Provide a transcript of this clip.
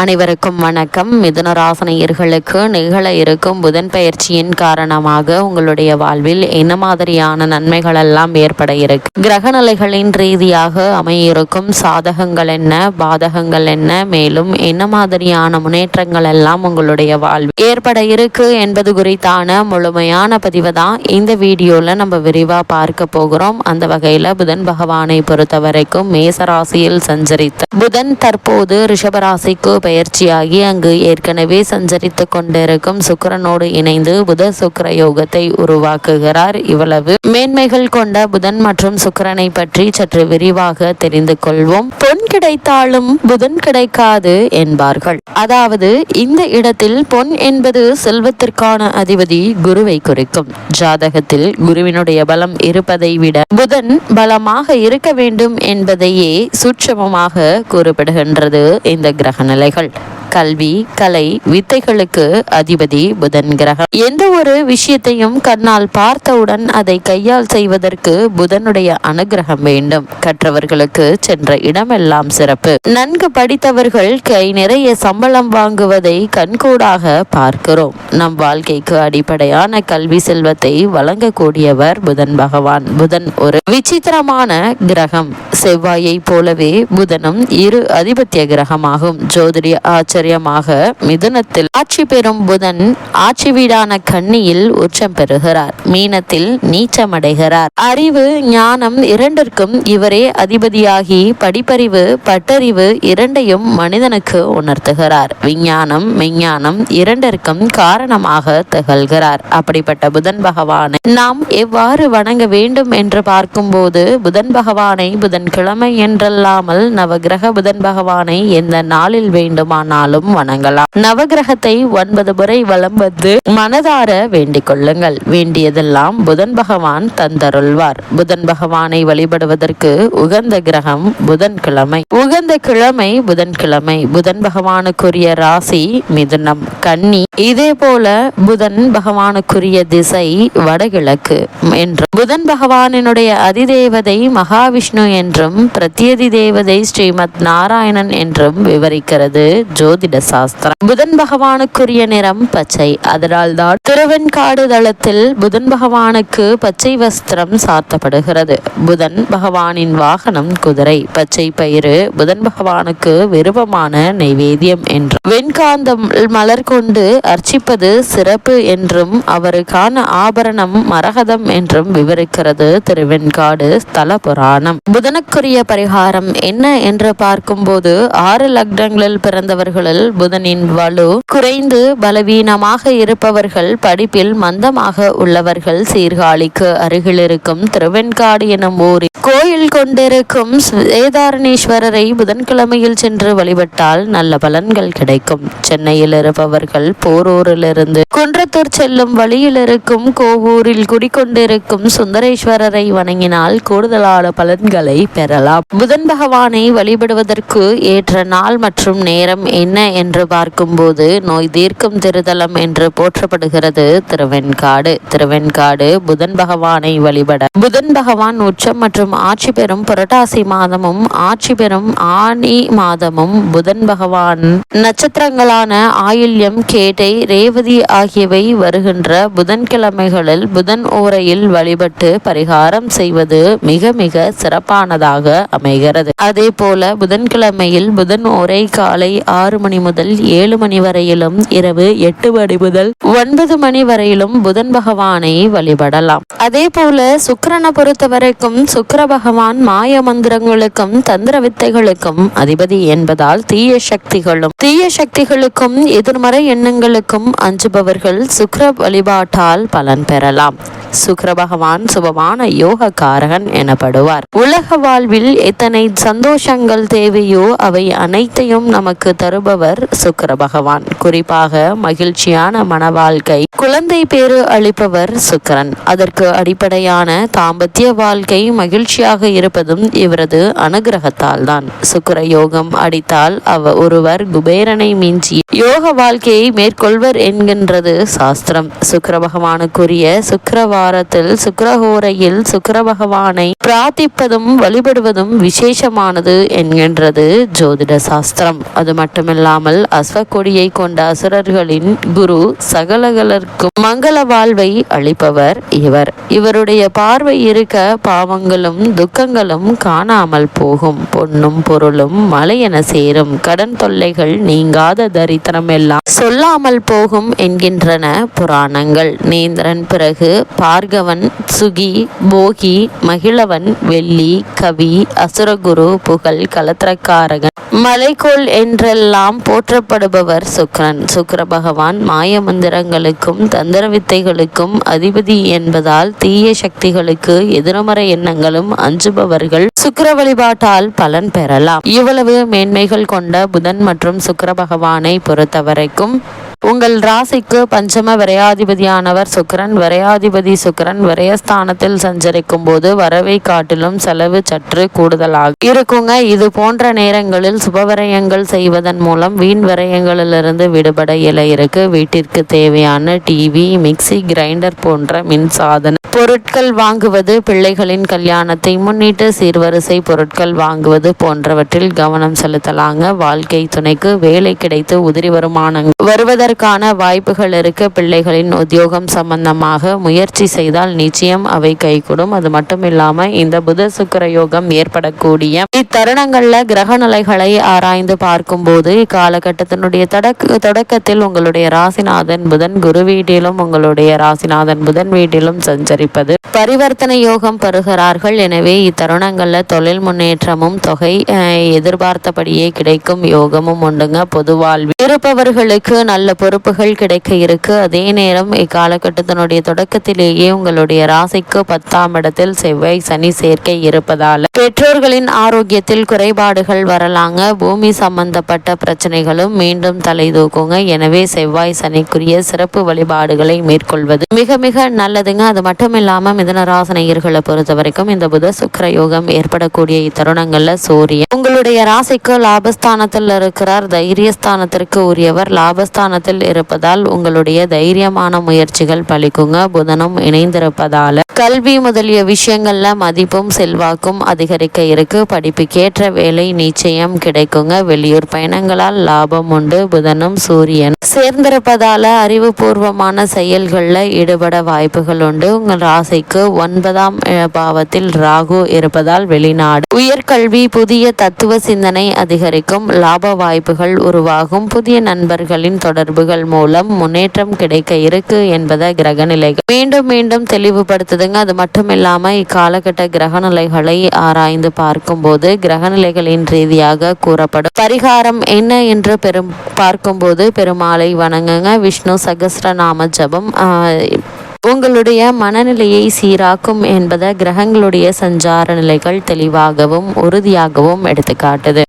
அனைவருக்கும் வணக்கம். மிதுன ராசினியர்களுக்கு நிகழ இருக்கும் புதன் பெயர்ச்சியின் காரணமாக உங்களுடைய வாழ்வில் என்ன மாதிரியான நன்மைகள் எல்லாம் ஏற்பட இருக்கு, கிரக நிலைகளின் ரீதியாக அமையிருக்கும் சாதகங்கள் என்ன, பாதகங்கள் என்ன, மேலும் என்ன மாதிரியான முன்னேற்றங்கள் எல்லாம் உங்களுடைய வாழ்வில் ஏற்பட இருக்கு என்பது குறித்தான முழுமையான பதிவை தான் இந்த வீடியோல நம்ம விரிவா பார்க்க போகிறோம். அந்த வகையில புதன் பகவானை பொறுத்த வரைக்கும் மேசராசியில் சஞ்சரித்த புதன் தற்போது ரிஷபராசிக்கு பயிற்சியாகி அங்கு ஏற்கனவே சஞ்சரித்து கொண்டிருக்கும் சுக்கிரனோடு இணைந்து புத சுக்கிர யோகத்தை உருவாக்குகிறார். இவ்வளவு மேன்மைகள் கொண்ட புதன் மற்றும் சுக்கிரனை பற்றி சற்று விரிவாக தெரிந்து கொள்வோம். பொன் கிடைத்தாலும் புதன் கிடைக்காது என்பார்கள். அதாவது இந்த இடத்தில் பொன் என்பது செல்வத்திற்கான அதிபதி குருவை குறிக்கும். ஜாதகத்தில் குருவினுடைய பலம் இருப்பதை விட புதன் பலமாக இருக்க வேண்டும் என்பதையே சூட்சமமாக கூறப்படுகின்றது இந்த கிரக நிலைகள். கல்வி, கலை, வித்தைகளுக்கு அதிபதி புதன் கிரகம். எந்த ஒரு விஷயத்தையும் கண்ணால் பார்த்தவுடன் அதை கையால் செய்வதற்கு புதனுடைய அனுகிரகம் வேண்டும். கற்றவர்களுக்கு சென்ற இடமெல்லாம் சிறப்பு. நன்கு படித்தவர்கள் கை நிறைய சம்பளம் வாங்குவதை கண்கூடாக பார்க்கிறோம். நம் வாழ்க்கைக்கு அடிப்படையான கல்வி செல்வத்தை வழங்கக்கூடியவர் புதன் பகவான். புதன் ஒரு விசித்திரமான கிரகம். செவ்வாயை போலவே புதனும் இரு அதிபத்திய கிரகமாகும். ஜோதிட ஆச்சரியமாக மிதுனத்தில் ஆட்சி பெறும் புதன் ஆட்சி வீடான கன்னியில் உச்சம் பெறுகிறார். மீனத்தில் நீச்சமடைகிறார். அறிவு, ஞானம் இரண்டிற்கும் இவரே அதிபதியாகி படிப்பறிவு, பட்டறிவு இரண்டையும் மனிதனுக்கு உணர்த்துகிறார். விஞ்ஞானம், மெஞ்ஞானம் இரண்டிற்கும் காரணமாக திகழ்கிறார். அப்படிப்பட்ட புதன் பகவானை நாம் எவ்வாறு வணங்க வேண்டும் என்று பார்க்கும்போது புதன் பகவானை புதன்கிழமை என்றல்லாமல் நவகிரக புதன் பகவானை எந்த நாளில் வேண்டுமானாலும் வணங்கலாம். நவகிரகத்தை 9 முறை வலம் வந்து மனதார வேண்டிக் கொள்ளுங்கள். வேண்டியதெல்லாம் புதன் பகவான் தந்தருள்வார். புதன் பகவானை வழிபடுவதற்கு உகந்த கிரகம் புதன்கிழமை. உகந்த கிழமை புதன்கிழமை. புதன் பகவானுக்குரிய ராசி மிதுனம், கன்னி. இதே போல புதன் பகவானுக்குரிய திசை வடகிழக்கு என்றும், புதன் பகவானினுடைய அதிதேவதை மகாவிஷ்ணு என்றும் பிரத்யதி தேவதை ஸ்ரீமத் நாராயணன் என்றும் விவரிக்கிறது ஜோதிட சாஸ்திரம். புதன் பகவானுக்குரிய நிறம் பச்சை. அதனால் தான் திருவெண்காடு தளத்தில் புதன் பகவானுக்கு பச்சை வஸ்திரம் சாத்தப்படுகிறது. புதன் பகவானின் வாகனம் குதிரை. பச்சை பயிறு புதன் பகவானுக்கு விருப்பமான நைவேத்தியம் என்றும், வெண்காந்தம் மலர் கொண்டு அர்ச்சிப்பது சிறப்பு என்றும், அவருக்கான ஆபரணம் மரகதம் என்றும் விவரிக்கிறது திருவெண்காடு ஸ்தல புராணம். புதனுக்குரிய பரிகாரம் என்ன என்று பார்க்கும்போது 6 லக்னங்களில் பிறந்தவர்களில் புதனின் வலு குறைந்து பலவீனமாக இருப்பவர்கள், படிப்பில் மந்தமாக உள்ளவர்கள், சீர்காழிக்கு அருகில் இருக்கும் திருவெண்காடு எனும் ஊரில் கோயில் கொண்டிருக்கும் வேதாரணேஸ்வரரை புதன்கிழமையில் சென்று வழிபட்டால் நல்ல பலன்கள் கிடைக்கும். சென்னையில் இருப்பவர்கள் போரூரிலிருந்து குன்றத்தூர் செல்லும் வழியில் இருக்கும் கோவூரில் குடிக்கொண்டிருக்கும் சுந்தரேஸ்வரரை வணங்கினால் கூடுதலான பலன்களை பெறலாம். புதன் பகவானை வழிபடுவதற்கு ஏற்ற நாள் மற்றும் நேரம் என்ன என்று பார்க்கும்போது நோய் தீர்க்கும் திருத்தலம் என்று போற்றப்படுகிறது திருவெண்காடு. திருவெண்காடு புதன் பகவானை வழிபட புதன் பகவான் உச்சம் மற்றும் ஆட்சி பெறும் புரட்டாசி மாதமும் ஆட்சி பெறும் ஆனி மாதமும் புதன் பகவான் நட்சத்திரங்களான ஆயில்யம், கேட்டை, ரேவதி ஆகியவை வருகின்ற புதன்கிழமைகளில் புதன் ஓரையில் வழிபட்டு பரிகாரம் செய்வது மிக மிக சிறப்பானதாக அமைகிறது. அதே போல புதன்கிழமையில் புதன் ஓரை காலை 6 மணி முதல் 7 மணி வரையிலும், இரவு 8 மணி முதல் 9 மணி வரையிலும் புதன் பகவானை வழிபடலாம். அதே போல சுக்கிரனை பொறுத்த வரைக்கும் சுக்கிர பகவான் மாய மந்திரங்களுக்கும் தந்திர வித்தைகளுக்கும் அதிபதி என்பதால் தீய சக்திகளுக்கும் எதிர்மறை எண்ணங்களுக்கும் அஞ்சுபவர்கள் சுக்கிர வழிபாட்டால் பலன் பெறலாம். சுக்கிர பகவான் சுபமான யோக காரகன் எனப்படுவார். உலக வாழ்வில் எத்தனை சந்தோஷங்கள் தேவையோ அவை அனைத்தையும் நமக்கு தருபவர் சுக்கிர பகவான். குறிப்பாக மகிழ்ச்சியான மன வாழ்க்கை, குழந்தை பேறு அளிப்பவர் சுக்கிரன். அதற்கு அடிப்படையான தாம்பத்திய வாழ்க்கை மகிழ்ச்சியாக இருப்பதும் இவரது அனுகிரகத்தால் தான். சுக்கிர யோகம் அடித்தால் ஒருவர் குபேரனை மிஞ்சி யோக வாழ்க்கையை மேற்கொள்வர் என்கின்றது சாஸ்திரம். சுக்கிர பகவானுக்குரிய சுக்கிர வாரத்தில் சுக்கிரஹோரையில் சுக்கிர பகவானை பிரார்த்திப்பதும் வழிபடுவதும் விசேஷமானது என்கின்றது ஜோதிட சாஸ்திரம். அது மட்டுமில்லாமல் அஸ்வக்கொடியை கொண்ட அசுரர்களின் குரு சகலகலர்க்கும் மங்கள வாழ்வை அளிப்பவர் இவருடைய பார்வை இருக்க பாவங்களும் துக்கங்களும் காணாமல் போகும், பொன்னும் பொருளும் மலையென சேரும், கடன் தொல்லைகள் நீங்காத தரித்திரம் எல்லாம் சொல்லாமல் போகும் என்கின்றன புராணங்கள். நேந்திரன் பிறகு பார்கவன், சுகி, போகி, மகிழவன், வெள்ளி, கவி, அசுரகுரு, புகழ், கலத்திரக்காரகன், மலைக்கோள் என்றெல்லாம் போற்றப்படுபவர் சுக்கிரன். சுக்கிர பகவான் மாய மந்திரங்களுக்கும் தந்திர வித்தைகளுக்கும் அதிபதி என்பதால் தீய சக்திகளுக்கு எதிர்மறை எண்ணங்களும் அஞ்சுபவர்கள் சுக்கிர வழிபாட்டால் பலன் பெறலாம். இவ்வளவு மேன்மைகள் கொண்ட புதன் மற்றும் சுக்கிர பகவானை பொறுத்தவரைக்கும் உங்கள் ராசிக்கு பஞ்சம விரையாதிபதியானவர் சுக்கிரன். விரையாதிபதி சுக்கிரன் விரயஸ்தானத்தில் சஞ்சரிக்கும் போது வரவை காட்டிலும் செலவு சற்று கூடுதலாக இருக்குங்க. இது போன்ற நேரங்களில் சுபவிரயங்கள் செய்வதன் மூலம் வீண் விரயங்களிலிருந்து விடுபட இருக்கு. வீட்டிற்கு தேவையான டிவி, மிக்சி, கிரைண்டர் போன்ற மின்சாதன பொருட்கள் வாங்குவது, பிள்ளைகளின் கல்யாணத்தை முன்னிட்டு சீர்வரிசை பொருட்கள் வாங்குவது போன்றவற்றில் கவனம் செலுத்தலாங்க. வாழ்க்கை துணைக்கு வேலை கிடைத்து உதிரி வருமானங்கள் வருவதற்கான வாய்ப்புகள் இருக்கு. பிள்ளைகளின் உத்தியோகம் சம்பந்தமாக முயற்சி செய்தால் நிச்சயம் அவை கைகூடும். அது மட்டும் இல்லாம இந்த புத சுக்கிர யோகம் ஏற்படக்கூடிய இத்தருணங்கள்ல கிரக நிலைகளை ஆராய்ந்து பார்க்கும் போது இக்காலகட்டத்தினுடைய தொடக்கத்தில் உங்களுடைய ராசிநாதன் புதன் குரு வீட்டிலும் உங்களுடைய ராசிநாதன் புதன் வீட்டிலும் சஞ்சரிப்பது பரிவர்த்தனை யோகம் பெறுகிறார்கள். எனவே இத்தருணங்கள்ல தொழில் முன்னேற்றமும் தொகை எதிர்பார்த்தபடியே கிடைக்கும் யோகமும் உண்டுங்க. பொது வாழ்வில் இருப்பவர்களுக்கு நல்ல பொறுப்புகள் கிடைக்க இருக்கு. அதே நேரம் இக்காலகட்டத்தினுடைய தொடக்கத்திலேயே உங்களுடைய ராசிக்கு 10ஆம் இடத்தில் செவ்வாய் சனி சேர்க்கை இருப்பதால பெற்றோர்களின் ஆரோக்கியத்தில் குறைபாடுகள் வரலாங்க. பூமி சம்பந்தப்பட்ட பிரச்சனைகளும் மீண்டும் தலை தூக்குங்க. எனவே செவ்வாய் சனிக்குரிய சிறப்பு வழிபாடுகளை மேற்கொள்வது மிக மிக நல்லதுங்க. அது மட்டும் இல்லாம மிதுன ராசினியர்களை பொறுத்த வரைக்கும் இந்த புத சுக்கிர யோகம் ஏற்படக்கூடிய இத்தருணங்கள்ல சூரியன் உங்களுடைய ராசிக்கு லாபஸ்தானத்தில் இருக்கிறார். தைரியஸ்தானத்திற்கு உரியவர். லாபஸ்தானத்தில் இருப்பதால் உங்களுடைய தைரியமான முயற்சிகள் பலிக்குங்க. புதனும் இணைந்திருப்பதால கல்வி முதலிய விஷயங்கள்ல மதிப்பும் செல்வாக்கும் அதிகரிக்க இருக்கு. படிப்புக்கேற்ற வேலை நிச்சயம் கிடைக்குங்க. வெளியூர் பயணங்களால் லாபம் உண்டு. புதனும் சூரியன் சேர்ந்திருப்பதால அறிவுபூர்வமான செயல்கள்ல ஈடுபட வாய்ப்புகள் உண்டு. உங்கள் ராசிக்கு 9ஆம் பாவத்தில் ராகு இருப்பதால் வெளிநாடு உயர்கல்வி, புதிய தத்துவ சிந்தனை அதிகரிக்கும். லாப வாய்ப்புகள் உருவாகும். புதிய நண்பர்களின் தொடர்புகள் மூலம் முன்னேற்றம் கிடைக்க இருக்கு என்பதை கிரக நிலைகள் மீண்டும் மீண்டும் தெளிவுபடுத்துதுங்க. அது மட்டும் இல்லாம இக்காலகட்ட கிரக நிலைகளை ஆராய்ந்து பார்க்கும் போது கிரக நிலைகளின் ரீதியாக கூறப்படும் பரிகாரம் என்ன என்று பார்க்கும்போது பெருமாளை வணங்குங்க. விஷ்ணு சகஸ்ரநாம ஜபம் உங்களுடைய மனநிலையை சீராக்கும் என்பதை கிரகங்களுடைய சஞ்சார நிலைகள் தெளிவாகவும் உறுதியாகவும் எடுத்துக்காட்டுது.